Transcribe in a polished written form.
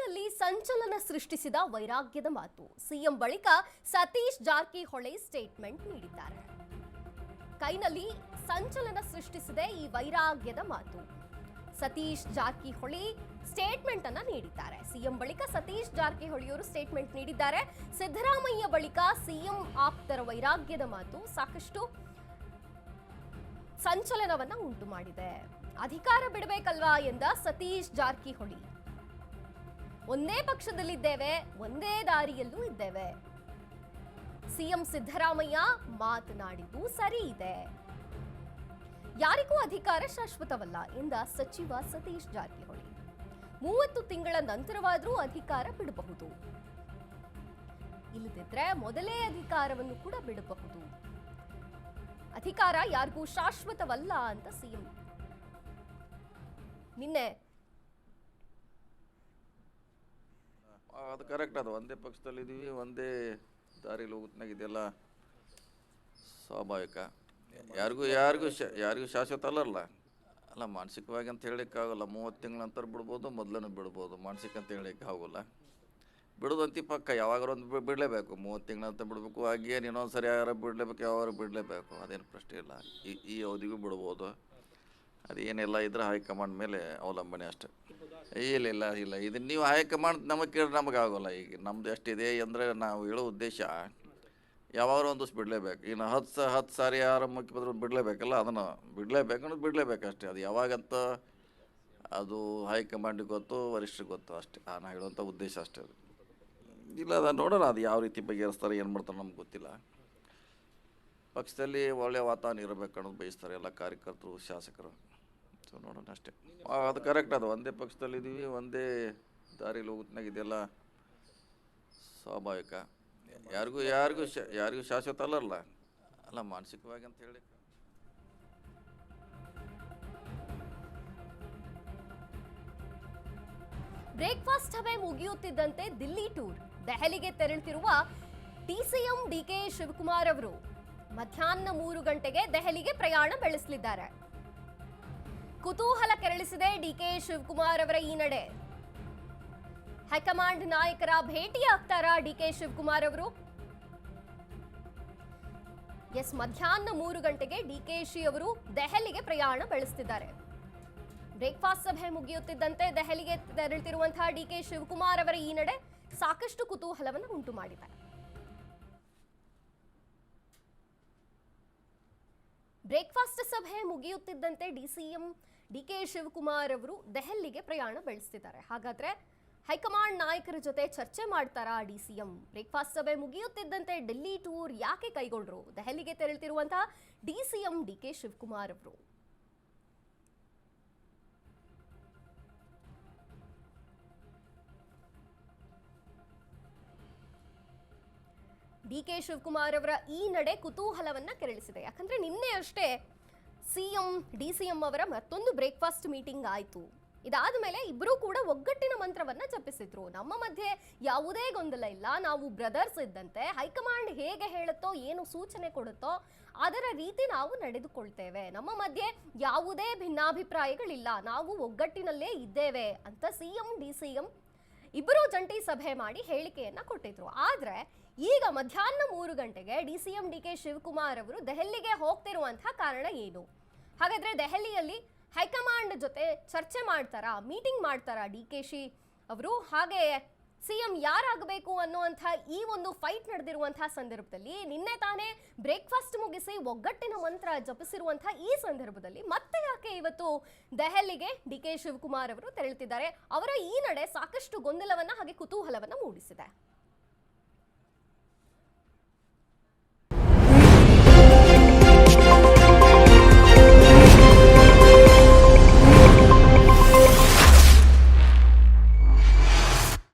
ಕೈನಲ್ಲಿ ಸಂಚಲನ ಸೃಷ್ಟಿಸಿದ ವೈರಾಗ್ಯದ ಮಾತು. ಸಿಎಂ ಬಳಿಕ ಸತೀಶ್ ಜಾರಕಿಹೊಳಿ ಸ್ಟೇಟ್ಮೆಂಟ್ ನೀಡಿದ್ದಾರೆ. ಕೈನಲ್ಲಿ ಸಂಚಲನ ಸೃಷ್ಟಿಸಿದೆ ಈ ವೈರಾಗ್ಯದ ಮಾತು. ಸತೀಶ್ ಜಾರಕಿಹೊಳಿ ಸ್ಟೇಟ್ಮೆಂಟ್ ಅನ್ನ ನೀಡಿದ್ದಾರೆ. ಸಿಎಂ ಬಳಿಕ ಸತೀಶ್ ಜಾರಕಿಹೊಳಿಯವರು ಸ್ಟೇಟ್ಮೆಂಟ್ ನೀಡಿದ್ದಾರೆ. ಸಿದ್ದರಾಮಯ್ಯ ಬಳಿಕ ಸಿಎಂ ಆಪ್ತರ ವೈರಾಗ್ಯದ ಮಾತು ಸಾಕಷ್ಟು ಸಂಚಲನವನ್ನ ಉಂಟು ಮಾಡಿದೆ. ಅಧಿಕಾರ ಬಿಡಬೇಕಲ್ವಾ ಎಂದ ಸತೀಶ್ ಜಾರಕಿಹೊಳಿ, ಒಂದೇ ಪಕ್ಷದಲ್ಲಿದ್ದೇವೆ, ಒಂದೇ ದಾರಿಯಲ್ಲೂ ಇದ್ದೇವೆ. ಸಿಎಂ ಸಿದ್ದರಾಮಯ್ಯ ಮಾತನಾಡಿದ್ದು ಸರಿ ಇದೆ. ಯಾರಿಗೂ ಅಧಿಕಾರ ಶಾಶ್ವತವಲ್ಲ ಎಂದ ಸಚಿವ ಸತೀಶ್ ಜಾರಕಿಹೊಳಿ, 30 ತಿಂಗಳ ನಂತರವಾದರೂ ಅಧಿಕಾರ ಬಿಡಬಹುದು, ಇಲ್ಲದಿದ್ರೆ ಮೊದಲೇ ಅಧಿಕಾರವನ್ನು ಕೂಡ ಬಿಡಬಹುದು. ಅಧಿಕಾರ ಯಾರಿಗೂ ಶಾಶ್ವತವಲ್ಲ ಅಂತ ಸಿಎಂ ನಿನ್ನೆ ಅದು ಕರೆಕ್ಟ್. ಅದು ಒಂದೇ ಪಕ್ಷದಲ್ಲಿದ್ದೀವಿ, ಒಂದೇ ದಾರಿಯಲ್ಲಿ ಹೋಗುತ್ತನಾಗ ಇದೆಲ್ಲ ಸ್ವಾಭಾವಿಕ. ಯಾರಿಗೂ ಶಾಶ್ವತ ಅಲ್ಲ ಮಾನಸಿಕವಾಗಿ ಅಂತ ಹೇಳೋಕ್ಕಾಗಲ್ಲ. 30 ತಿಂಗಳ ನಂತರ ಬಿಡ್ಬೋದು, ಮೊದಲನ್ನು ಬಿಡ್ಬೋದು. ಮಾನಸಿಕ ಅಂತ ಹೇಳೋಕ್ಕೆ ಆಗೋಲ್ಲ. ಬಿಡೋದಂತಿ ಪಕ್ಕ ಯಾವಾಗಾರು ಒಂದು ಬಿಡಲೇಬೇಕು. 30 ತಿಂಗಳ ಅಂತ ಬಿಡಬೇಕು, ಹಾಗೇನು ಇನ್ನೊಂದು ಸರಿ ಯಾರು ಬಿಡಲೇಬೇಕು, ಯಾವಾಗ ಬಿಡಲೇಬೇಕು, ಅದೇನು ಪ್ರಶ್ನೆ ಇಲ್ಲ. ಈ ಅವಧಿಗೂ ಬಿಡ್ಬೋದು. ಅದೇನೆಲ್ಲ ಇದ್ರೆ ಹೈಕಮಾಂಡ್ ಮೇಲೆ ಅವಲಂಬನೆ ಅಷ್ಟೇ. ಇಲ್ಲ ಇದನ್ನು ನೀವು ಹೈಕಮಾಂಡ್ ನಮಗೆ ಕೇಳಿದ್ರೆ ನಮಗಾಗೋಲ್ಲ. ಈಗ ನಮ್ದು ಎಷ್ಟಿದೆ ಅಂದರೆ ನಾವು ಹೇಳೋ ಉದ್ದೇಶ ಯಾವಾಗ ಒಂದು ದಿವಸ ಬಿಡಲೇಬೇಕು. ಇನ್ನು 10 ಸಾರಿ ಯಾರು ಮುಖ್ಯಮಂತ್ರಿ ಬಿಡಲೇಬೇಕಲ್ಲ, ಅದನ್ನು ಬಿಡಲೇಬೇಕು ಅನ್ನೋದು ಬಿಡಲೇಬೇಕು ಅಷ್ಟೇ. ಅದು ಯಾವಾಗಂತ ಅದು ಹೈಕಮಾಂಡಿಗೆ ಗೊತ್ತು, ವರಿಷ್ಠರಿಗೆ ಗೊತ್ತು ಅಷ್ಟೇ. ನಾನು ಹೇಳುವಂಥ ಉದ್ದೇಶ ಅಷ್ಟೇ. ಅದು ಇಲ್ಲ, ಅದು ನೋಡೋಣ, ಅದು ಯಾವ ರೀತಿ ಬಗೆಹರಿಸ್ತಾರೆ, ಏನು ಮಾಡ್ತಾರೆ ನಮ್ಗೆ ಗೊತ್ತಿಲ್ಲ. ಪಕ್ಷದಲ್ಲಿ ಒಳ್ಳೆಯ ವಾತಾವರಣ ಇರಬೇಕು ಅನ್ನೋದು ಬಯಸ್ತಾರೆ ಎಲ್ಲ ಕಾರ್ಯಕರ್ತರು, ಶಾಸಕರು. ಸೊ ನೋಡೋಣ ಅಷ್ಟೇ. ಅದು ಕರೆಕ್ಟ್. ಅದು ಒಂದೇ ಪಕ್ಷದಲ್ಲಿದ್ದೀವಿ, ಒಂದೇ ದಾರಿಯಲ್ಲಿ ಹೋಗುತ್ತನಾಗ ಇದೆಲ್ಲ ಸ್ವಾಭಾವಿಕ. ಯಾರಿಗೂ ಶಾಶ್ವತ ಅಲ್ಲ ಮಾನಸಿಕವಾಗಿ ಅಂತ ಹೇಳಿ. ಬ್ರೇಕ್ಫಾಸ್ಟ್ ಸಭೆ ಮುಗಿಯುತ್ತಿದ್ದಂತೆ ದಿಲ್ಲಿ ಟೂರ್ ದೆಹಲಿಗೆ ತೆರಳುತ್ತಿರುವ ಡಿಸಿಎಂ ಡಿಕೆ ಶಿವಕುಮಾರ್ ಅವರು ಮಧ್ಯಾಹ್ನ 3 ಗಂಟೆಗೆ ದೆಹಲಿಗೆ ಪ್ರಯಾಣ ಬೆಳೆಸಲಿದ್ದಾರೆ. ಕುತೂಹಲ ಕೆರಳಿಸಿದೆ ಡಿಕೆ ಶಿವಕುಮಾರ್ ಅವರ ಈ ನಡೆ. ಹೈಕಮಾಂಡ್ ನಾಯಕರ ಭೇಟಿಯಾಗ್ತಾರಾ ಡಿಕೆ ಶಿವಕುಮಾರ್ ಅವರು? ಮಧ್ಯಾಹ್ನ 3 ಗಂಟೆಗೆ ಡಿಕೆಶಿ ಅವರು ದೆಹಲಿಗೆ ಪ್ರಯಾಣ ಬೆಳೆಸುತ್ತಿದ್ದಾರೆ. ಬ್ರೇಕ್ಫಾಸ್ಟ್ ಸಭೆ ಮುಗಿಯುತ್ತಿದ್ದಂತೆ ದೆಹಲಿಗೆ ತೆರಳುತ್ತಿರುವಂತಹ ಡಿಕೆ ಶಿವಕುಮಾರ್ ಅವರ ಈ ನಡೆ ಸಾಕಷ್ಟು ಕುತೂಹಲವನ್ನು ಉಂಟು ಮಾಡಿದೆ. ಬ್ರೇಕ್ಫಾಸ್ಟ್ ಸಭೆ ಮುಗಿಯುತ್ತಿದ್ದಂತೆ ಸಿಎಂ ಡಿಕೆ ಶಿವಕುಮಾರ್ ಅವರು ದೆಹಲಿಗೆ ಪ್ರಯಾಣ ಬೆಳೆಸುತ್ತಿದ್ದಾರೆ. ಹಾಗಾದ್ರೆ ಹೈಕಮಾಂಡ್ ನಾಯಕರ ಜೊತೆ ಚರ್ಚೆ ಮಾಡ್ತಾರಾ ಡಿಸಿಎಂ? ಬ್ರೇಕ್ಫಾಸ್ಟ್ ಸಭೆ ಮುಗಿಯುತ್ತಿದ್ದಂತೆ ಡೆಲ್ಲಿ ಟೂರ್ ಯಾಕೆ ಕೈಗೊಂಡ್ರು ದೆಹಲಿಗೆ ತೆರಳುತ್ತಿರುವಂತಹ ಡಿಸಿಎಂ ಡಿಕೆ ಶಿವಕುಮಾರ್ ಅವರು? ಡಿಕೆ ಶಿವಕುಮಾರ್ ಅವರ ಈ ನಡೆ ಕುತೂಹಲವನ್ನ ಕೆರಳಿಸಿದೆ. ಯಾಕಂದ್ರೆ ನಿನ್ನೆ ಅಷ್ಟೇ ಡಿಸಿಎಂ ಅವರ ಮತ್ತೊಂದು ಬ್ರೇಕ್ಫಾಸ್ಟ್ ಮೀಟಿಂಗ್ ಆಯ್ತು. ಇದಾದ ಮೇಲೆ ಇಬ್ಬರೂ ಕೂಡ ಒಗ್ಗಟ್ಟಿನ ಮಂತ್ರವನ್ನ ಜಪಿಸಿದ್ರು. ನಮ್ಮ ಮಧ್ಯೆ ಯಾವುದೇ ಗೊಂದಲ ಇಲ್ಲ, ನಾವು ಬ್ರದರ್ಸ್ ಇದ್ದಂತೆ, ಹೈಕಮಾಂಡ್ ಹೇಗೆ ಹೇಳುತ್ತೋ, ಏನು ಸೂಚನೆ ಕೊಡುತ್ತೋ ಅದರ ರೀತಿ ನಾವು ನಡೆದುಕೊಳ್ತೇವೆ, ನಮ್ಮ ಮಧ್ಯೆ ಯಾವುದೇ ಭಿನ್ನಾಭಿಪ್ರಾಯಗಳಿಲ್ಲ, ನಾವು ಒಗ್ಗಟ್ಟಿನಲ್ಲೇ ಇದ್ದೇವೆ ಅಂತ ಡಿಸಿಎಂ ಇಬ್ಬರೂ ಜಂಟಿ ಸಭೆ ಮಾಡಿ ಹೇಳಿಕೆಯನ್ನ ಕೊಟ್ಟಿದ್ರು. ಆದ್ರೆ ಈಗ ಮಧ್ಯಾಹ್ನ 3 ಗಂಟೆಗೆ ಡಿಸಿಎಂ ಡಿಕೆ ಶಿವಕುಮಾರ್ ಅವರು ದೆಹಲಿಗೆ ಹೋಗ್ತಿರುವಂತಹ ಕಾರಣ ಏನು? ಹಾಗಾದ್ರೆ ದೆಹಲಿಯಲ್ಲಿ ಹೈಕಮಾಂಡ್ ಜೊತೆ ಚರ್ಚೆ ಮಾಡ್ತಾರಾ, ಮೀಟಿಂಗ್ ಮಾಡ್ತಾರಾ ಡಿಕೆಶಿ ಅವರು? ಹಾಗೆ ಸಿಎಂ ಯಾರಾಗಬೇಕು ಅನ್ನುವಂತಹ ಈ ಒಂದು ಫೈಟ್ ನಡೆದಿರುವಂತಹ ಸಂದರ್ಭದಲ್ಲಿ, ನಿನ್ನೆ ತಾನೇ ಬ್ರೇಕ್ಫಾಸ್ಟ್ ಮುಗಿಸಿ ಒಗ್ಗಟ್ಟಿನ ಮಂತ್ರ ಜಪಿಸಿರುವಂತಹ ಈ ಸಂದರ್ಭದಲ್ಲಿ ಮತ್ತೆ ಯಾಕೆ ಇವತ್ತು ದೆಹಲಿಗೆ ಡಿಕೆ ಶಿವಕುಮಾರ್ ಅವರು ತೆರಳುತ್ತಿದ್ದಾರೆ? ಅವರ ಈ ನಡೆ ಸಾಕಷ್ಟು ಗೊಂದಲವನ್ನ ಹಾಗೆ ಕುತೂಹಲವನ್ನ ಮೂಡಿಸಿದೆ.